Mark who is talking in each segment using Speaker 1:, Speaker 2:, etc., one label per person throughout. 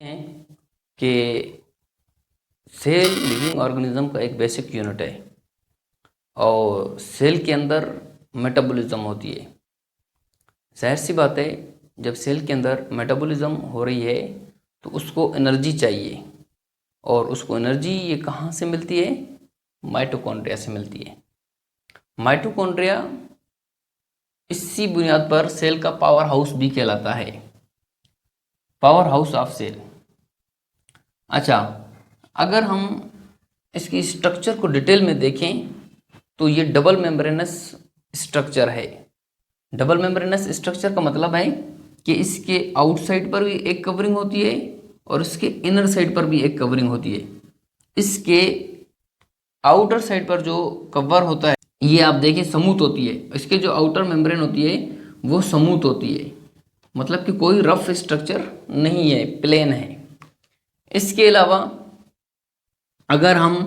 Speaker 1: हैं कि cell living organism का एक बेसिक यूनिट है और सेल के अंदर मेटाबॉलिज्म होती है। जाहिर सी बात है, जब सेल के अंदर मेटाबॉलिज्म हो रही है तो उसको एनर्जी चाहिए और उसको एनर्जी ये कहाँ से मिलती है? माइटोकॉन्ड्रिया से मिलती है। माइटोकॉन्ड्रिया इसी बुनियाद पर सेल का पावर हाउस भी कहलाता है, पावर हाउस ऑफ सेल। अच्छा, अगर हम इसकी स्ट्रक्चर को डिटेल में देखें तो ये डबल मेम्ब्रेनस स्ट्रक्चर है। डबल मेम्ब्रेनस स्ट्रक्चर का मतलब है कि इसके आउटसाइड पर भी एक कवरिंग होती है और इसके इनर साइड पर भी एक कवरिंग होती है। इसके आउटर साइड पर जो कवर होता है ये आप देखिए स्मूथ होती है, इसके जो आउटर मेम्ब्रेन होती है वो स्मूथ होती है, मतलब कि कोई रफ स्ट्रक्चर नहीं है, प्लेन है। इसके अलावा अगर हम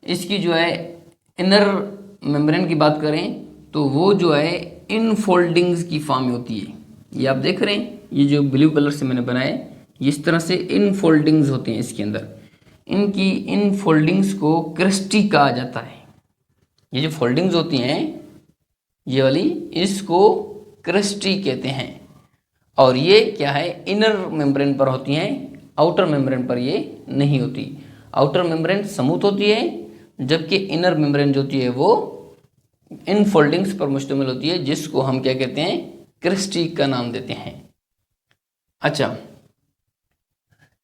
Speaker 1: इसकी जो है इनर मेम्ब्रेन की बात करें तो वो जो है इन फोल्डिंग्स की फॉर्म में होती है। ये आप देख रहे हैं, ये जो ब्लू कलर से मैंने बनाया है इस तरह से इन फोल्डिंग्स होते हैं इसके अंदर। इनकी इन फोल्डिंग्स को क्रिस्टी कहा जाता है। ये जो फोल्डिंग्स होती हैं ये वाली, इसको क्रिस्टी कहते हैं। और ये क्या है, इनर मेम्ब्रेन पर होती हैं, आउटर मेम्ब्रेन पर ये नहीं होती। आउटर मेम्ब्रेन स्मूथ होती है जबकि इनर मेम्ब्रेन जो होती है वो इन फोल्डिंग्स पर मुश्तमिल होती है, जिसको हम क्या कहते हैं, क्रिस्टी का नाम देते हैं। अच्छा,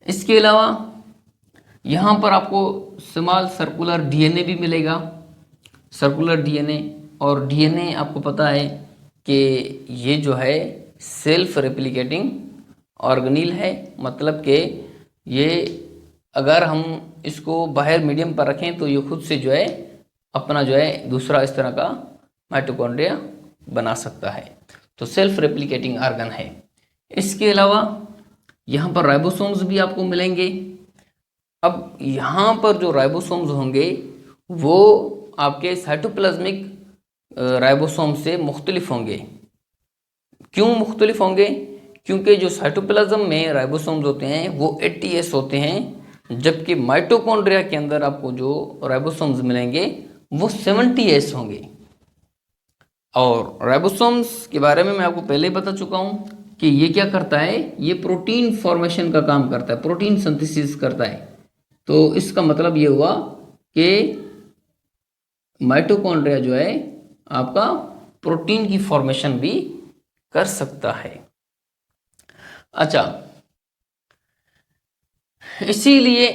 Speaker 1: इसके अलावा यहाँ पर आपको स्मॉल सर्कुलर डीएनए भी मिलेगा। सर्कुलर डीएनए, और डीएनए आपको पता है कि ये जो है सेल्फ रेप्लिकेटिंग ऑर्गेनील है, मतलब कि ये अगर हम इसको बाहर मीडियम पर रखें तो ये खुद से जो है अपना जो है दूसरा इस तरह का माइटोकॉन्ड्रिया बना सकता है। तो सेल्फ रेप्लिकेटिंग ऑर्गन है। इसके अलावा यहाँ पर राइबोसोम्स भी आपको मिलेंगे। अब यहाँ पर जो राइबोसोम्स होंगे वो आपके साइटोप्लाज्मिक राइबोसोम से मुख्तलिफ होंगे। क्यों मुख्तलिफ होंगे? क्योंकि जो साइटोप्लाज्म में राइबोसोम्स होते हैं वो 80S होते हैं, जबकि माइटोकॉन्ड्रिया के अंदर आपको जो राइबोसोम्स मिलेंगे वो 70S होंगे। और राइबोसोम्स के बारे में मैं आपको पहले ही बता चुका हूँ कि ये क्या करता है, ये प्रोटीन फॉर्मेशन का काम करता है, प्रोटीन सिंथेसिस करता है। तो इसका मतलब ये हुआ कि माइटोकॉन्ड्रिया जो है आपका प्रोटीन की फॉर्मेशन भी कर सकता है। अच्छा, इसीलिए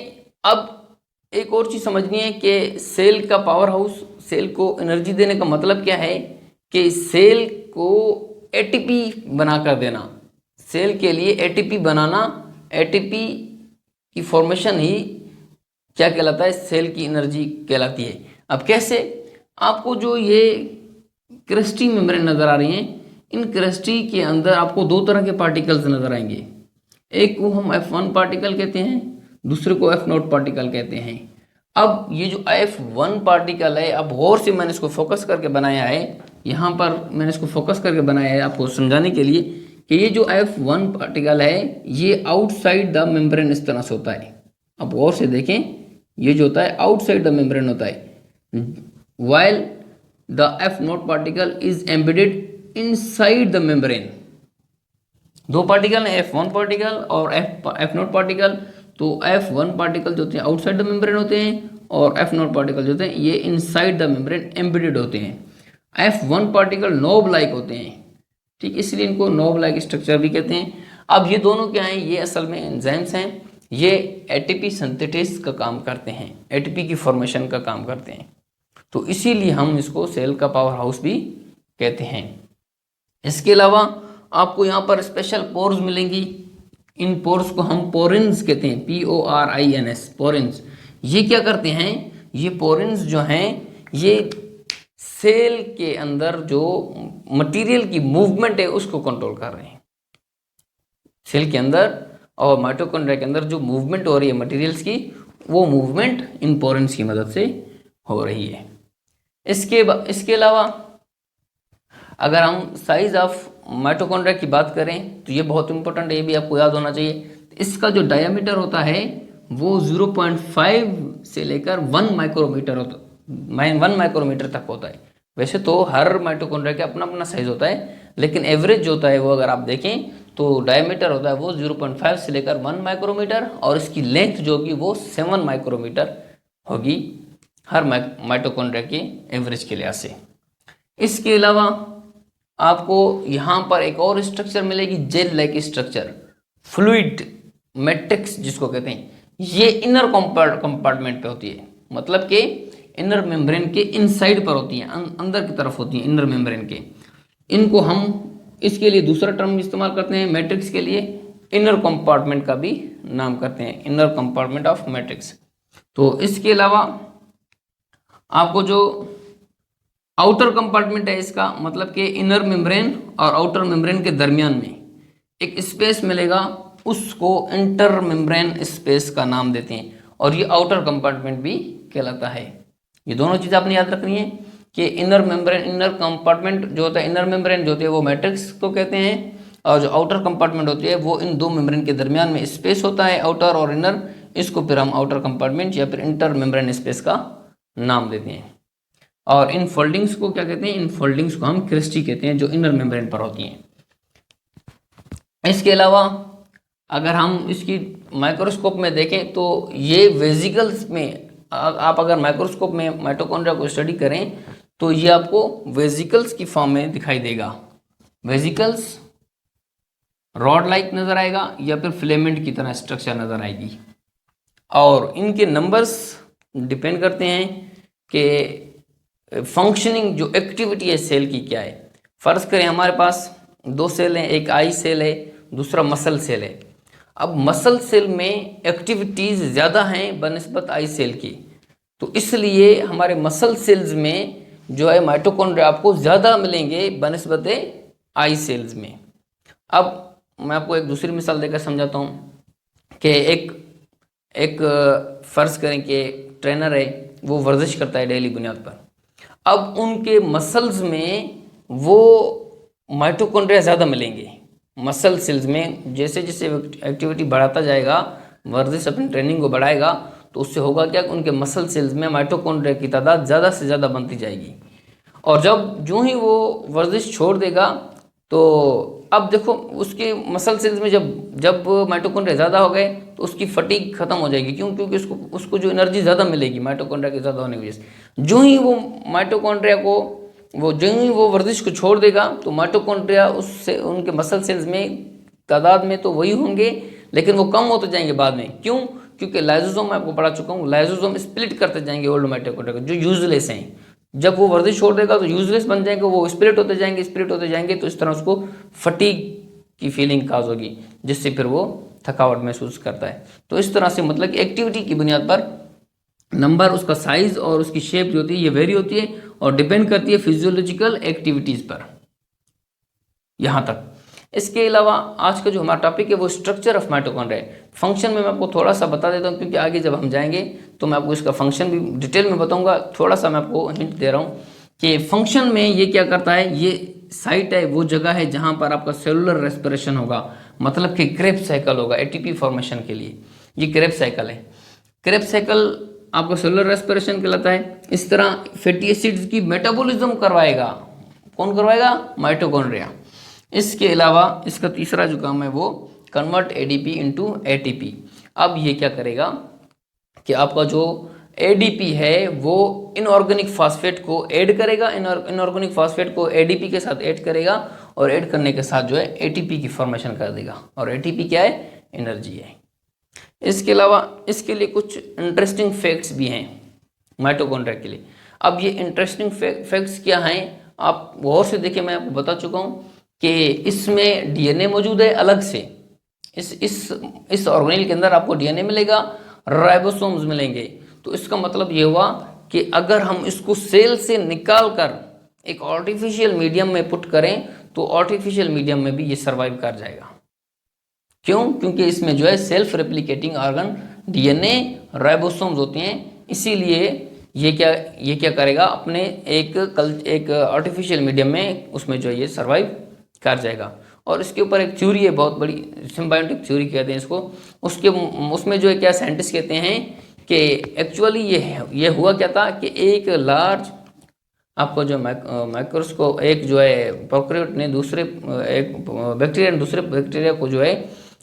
Speaker 1: अब एक और चीज समझनी है कि सेल का पावर हाउस, सेल को एनर्जी देने का मतलब क्या है कि सेल को एटीपी बनाकर देना। सेल के लिए एटीपी बनाना, एटीपी की फॉर्मेशन ही क्या कहलाता है, सेल की एनर्जी कहलाती है। अब कैसे? आपको जो ये क्रिस्टी मेम्ब्रेन नजर आ रही हैं, इन क्रिस्टी के अंदर आपको दो तरह के पार्टिकल्स नजर आएंगे। एक को हम F1 पार्टिकल कहते हैं, दूसरे को F0 पार्टिकल कहते हैं। अब ये जो F1 पार्टिकल है, अब गौर से मैंने इसको फोकस करके बनाया है, यहाँ पर मैंने इसको फोकस करके बनाया है आपको समझाने के लिए कि ये जो F1 पार्टिकल है ये आउटसाइड द मेम्ब्रेन इस तरह से होता है। अब गौर से देखें, ये जो होता है आउटसाइड द मेम्ब्रेन होता है, while the F0 particle is embedded inside the membrane। दो पार्टिकल है, F1 पार्टिकल और F0 पार्टिकल। तो F1 पार्टिकल जो होते हैं आउटसाइड द मेम्ब्रेन होते हैं और F0 पार्टिकल जो होते हैं ये इनसाइड द मेम्ब्रेन एम्बेडेड होते हैं। F1 पार्टिकल नोब लाइक होते हैं, ठीक, इसलिए इनको नोब लाइक स्ट्रक्चर भी कहते हैं। अब ये दोनों क्या हैं, ये असल में एंजाइम्स हैं, ये एटीपी सिंथेसिस का काम करते हैं, एटीपी की फॉर्मेशन का काम करते हैं। तो इसीलिए हम इसको सेल का पावर हाउस भी कहते हैं। इसके अलावा आपको यहाँ पर स्पेशल पोर्स मिलेंगी। इन पोर्स को हम पोरिन्स कहते हैं, PORINS, पोरिन्स। ये क्या करते हैं, ये पोरिन्स जो हैं ये सेल के अंदर जो मटेरियल की मूवमेंट है उसको कंट्रोल कर रहे हैं। सेल के अंदर और माइटोकॉन्ड्रिया के अंदर जो मूवमेंट हो रही है मटेरियल्स की, वो मूवमेंट इन पोरिन्स की मदद से हो रही है। इसके अलावा अगर हम साइज ऑफ माइटोकॉन्ड्रिया की बात करें तो ये बहुत इंपॉर्टेंट है, ये भी आपको याद होना चाहिए। इसका जो डायमीटर होता है वो 0.5 से लेकर 1 माइक्रोमीटर होता 1 माइक्रोमीटर तक होता है। वैसे तो हर माइटोकॉन्ड्रिया का अपना अपना साइज होता है, लेकिन एवरेज जो होता है वो अगर आप देखें तो डायमीटर होता है वो 0.5 से लेकर 1 माइक्रोमीटर, और इसकी लेंथ जो होगी वो 7 माइक्रोमीटर होगी हर माइटोकॉन्ड्रिया के एवरेज के लिहाज से। इसके अलावा आपको यहाँ पर एक और स्ट्रक्चर मिलेगी, gel like structure, fluid matrix जिसको कहते हैं। ये इनर कंपार्टमेंट पे होती है, मतलब कि इनर मेम्ब्रेन के इनसाइड पर होती हैं, अंदर की तरफ होती हैं इनर मेम्ब्रेन के। इनको हम इसके लिए दूसरा टर्म इस्तेमाल करते हैं मैट्रिक्स के लिए, इनर कंपार्टमेंट का भी नाम करते हैं, इनर कंपार्टमेंट ऑफ मैट्रिक्स। तो इसके अलावा आपको जो आउटर कंपार्टमेंट है इसका, मतलब कि इनर मेम्ब्रेन और आउटर मेम्ब्रेन के दरमियान में एक स्पेस मिलेगा, उसको इंटर मेम्ब्रेन स्पेस का नाम देते हैं, और ये आउटर कंपार्टमेंट भी कहलाता है। ये दोनों चीज़ आपने याद रखनी है कि इनर मेम्ब्रेन, इनर कंपार्टमेंट जो होता है, इनर मेम्ब्रेन जो होती है वो मैट्रिक्स को कहते हैं, और जो आउटर कंपार्टमेंट होती है वो इन दो मेम्ब्रेन के दरमियान में स्पेस होता है, आउटर और इनर, इसको फिर हम आउटर कंपार्टमेंट या फिर इंटर मेम्ब्रेन स्पेस का नाम देते हैं। और इन फोल्डिंग्स को क्या कहते हैं? इन फोल्डिंग्स को हम क्रिस्टी कहते हैं, जो इनर मेम्ब्रेन पर होती हैं। इसके अलावा अगर हम इसकी माइक्रोस्कोप में देखें तो ये वेजिकल्स में, आप अगर माइक्रोस्कोप में माइटोकॉन्ड्रिया को स्टडी करें तो ये आपको वेजिकल्स की फॉर्म में दिखाई देगा। वेजिकल्स रॉड लाइक नजर आएगा या फिर फिलेमेंट की तरह स्ट्रक्चर नजर आएगी, और इनके नंबर्स डिपेंड करते हैं कि फंक्शनिंग जो एक्टिविटी है सेल की क्या है। फर्ज करें हमारे पास दो सेल हैं, एक आई सेल है, दूसरा मसल सेल है। अब मसल सेल में एक्टिविटीज़ ज़्यादा हैं बनिस्बत आई सेल की, तो इसलिए हमारे मसल सेल्स में जो है माइटोकॉन्ड्रिया आपको ज़्यादा मिलेंगे बनिस्बत आई सेल्स में। अब मैं आपको एक दूसरी मिसाल देकर समझाता हूँ कि एक फ़र्ज़ करें कि ट्रेनर है, वो वर्जिश करता है डेली बुनियाद पर। अब उनके मसल्स में वो माइटोकॉन्ड्रिया ज़्यादा मिलेंगे मसल सेल्स में। जैसे जैसे एक्टिविटी बढ़ाता जाएगा, वर्जिश अपनी ट्रेनिंग को बढ़ाएगा, तो उससे होगा क्या, उनके मसल सेल्स में माइटोकॉन्ड्रिया की तादाद ज़्यादा से ज़्यादा बनती जाएगी। और जो ही वो वर्जिश छोड़ देगा तो अब देखो उसके मसल सेल्स में जब माइटोकॉन्ड्रिया ज़्यादा हो गए तो उसकी फटीग खत्म हो जाएगी। क्यों? क्योंकि उसको जो एनर्जी ज़्यादा मिलेगी माइटोकॉन्ड्रिया के ज़्यादा होने की वजह से। जो ही वो माइटोकॉन्ड्रिया को जो ही वो वर्जिश को छोड़ देगा तो माइटोकॉन्ड्रिया उससे उनके मसल सेल्स में तादाद में तो वही होंगे, लेकिन वो कम होते जाएंगे बाद में। क्यों? क्योंकि लाइसोसोम मैं आपको पढ़ा चुका हूँ, लाइसोसोम स्प्लिट करते जाएंगे ओल्ड माइटोकॉन्ड्रिया को जो यूजलेस हैं। जब वो वर्जिश छोड़ देगा तो यूजलेस बन जाएंगे, वो स्प्लिट होते जाएंगे, तो इस तरह उसको फटीग की फीलिंग काज होगी, जिससे फिर वो थकावट महसूस करता है। तो इस तरह से मतलब कि एक्टिविटी की बुनियाद पर नंबर, उसका साइज और उसकी शेप जो होती है ये वेरी होती है और डिपेंड करती है फिजियोलॉजिकल एक्टिविटीज़ पर। यहाँ तक। इसके अलावा आज का जो हमारा टॉपिक है वो स्ट्रक्चर ऑफ माइटोकॉन्ड्रिया है। फंक्शन में मैं आपको थोड़ा सा बता देता हूँ, क्योंकि आगे जब हम जाएंगे तो मैं आपको इसका फंक्शन भी डिटेल में बताऊँगा। थोड़ा सा मैं आपको हिंट दे रहा हूँ कि फंक्शन में ये क्या करता है। ये साइट है, वो जगह है जहाँ पर आपका सेलुलर रेस्पिरेशन होगा, मतलब कि क्रेब्स साइकिल होगा एटीपी फॉर्मेशन के लिए। ये क्रेब्स साइकिल है। क्रेब्स साइकिल आपका सेलुलर रेस्पिरेशन कहलाता है। इस तरह फैटी एसिड्स की मेटाबॉलिज्म करवाएगा। कौन करवाएगा? माइटोकॉन्ड्रिया। इसके अलावा इसका तीसरा जो काम है वो कन्वर्ट एडीपी इनटू एटीपी। अब ये क्या करेगा कि आपका जो एडीपी है वो इनऑर्गेनिक फास्फेट को ऐड करेगा, इनऑर्गेनिक फास्फेट को एडीपी के साथ ऐड करेगा, और ऐड करने के साथ जो है एटीपी की फॉर्मेशन कर देगा। और एटीपी क्या है? एनर्जी है। इसके अलावा इसके लिए कुछ इंटरेस्टिंग फैक्ट्स भी हैं माइटोकॉन्ड्रिया के लिए। अब ये इंटरेस्टिंग फैक्ट्स क्या हैं, आप गौर से देखिए। मैं आपको बता चुका हूँ कि इसमें डीएनए मौजूद है अलग से। इस ऑर्गेनेल के अंदर आपको डीएनए मिलेगा, राइबोसोम्स मिलेंगे। तो इसका मतलब ये हुआ कि अगर हम इसको सेल से निकाल कर एक आर्टिफिशियल मीडियम में पुट करें तो आर्टिफिशियल मीडियम में भी ये सर्वाइव कर जाएगा। क्यों? क्योंकि इसमें जो है self replicating organ DNA ribosomes होते हैं, इसीलिए ये क्या करेगा, अपने एक आर्टिफिशियल मीडियम में उसमें जो है ये सर्वाइव कर जाएगा। और इसके ऊपर एक थ्योरी है बहुत बड़ी, सिम्बायोटिक थ्योरी कहते हैं इसको। उसमें जो है क्या साइंटिस्ट कहते हैं कि एक्चुअली ये हुआ क्या था कि एक लार्ज आपको जो माइक्रोस्कोप एक जो है प्रोकैरियोट ने दूसरे एक बैक्टीरिया ने दूसरे बैक्टीरिया को जो है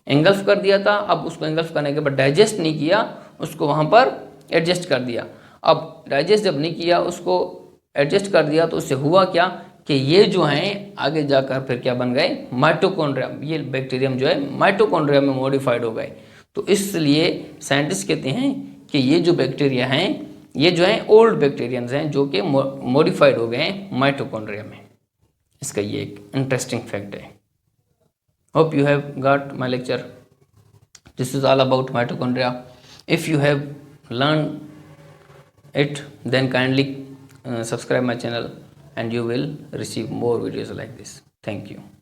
Speaker 1: एंगल्फ कर दिया था। अब उसको एंगल्फ करने के बाद डाइजेस्ट नहीं किया, उसको वहाँ पर एडजस्ट कर दिया। अब डाइजेस्ट जब नहीं किया, उसको एडजस्ट कर दिया, तो उससे हुआ क्या कि ये जो हैं आगे जाकर फिर क्या बन गए, माइटोकॉन्ड्रिया। ये बैक्टीरियम जो है माइटोकॉन्ड्रिया में मॉडिफाइड हो गए। तो इसलिए साइंटिस्ट कहते हैं कि ये जो बैक्टीरिया हैं ये जो हैं ओल्ड बैक्टीरियंस हैं जो कि मॉडिफाइड हो गए हैं माइटोकॉन्ड्रिया में। इसका ये एक इंटरेस्टिंग फैक्ट है। Hope you have got my lecture. This is all about mitochondria. If you have learn it, then kindly subscribe my channel and you will receive more videos like this. Thank you.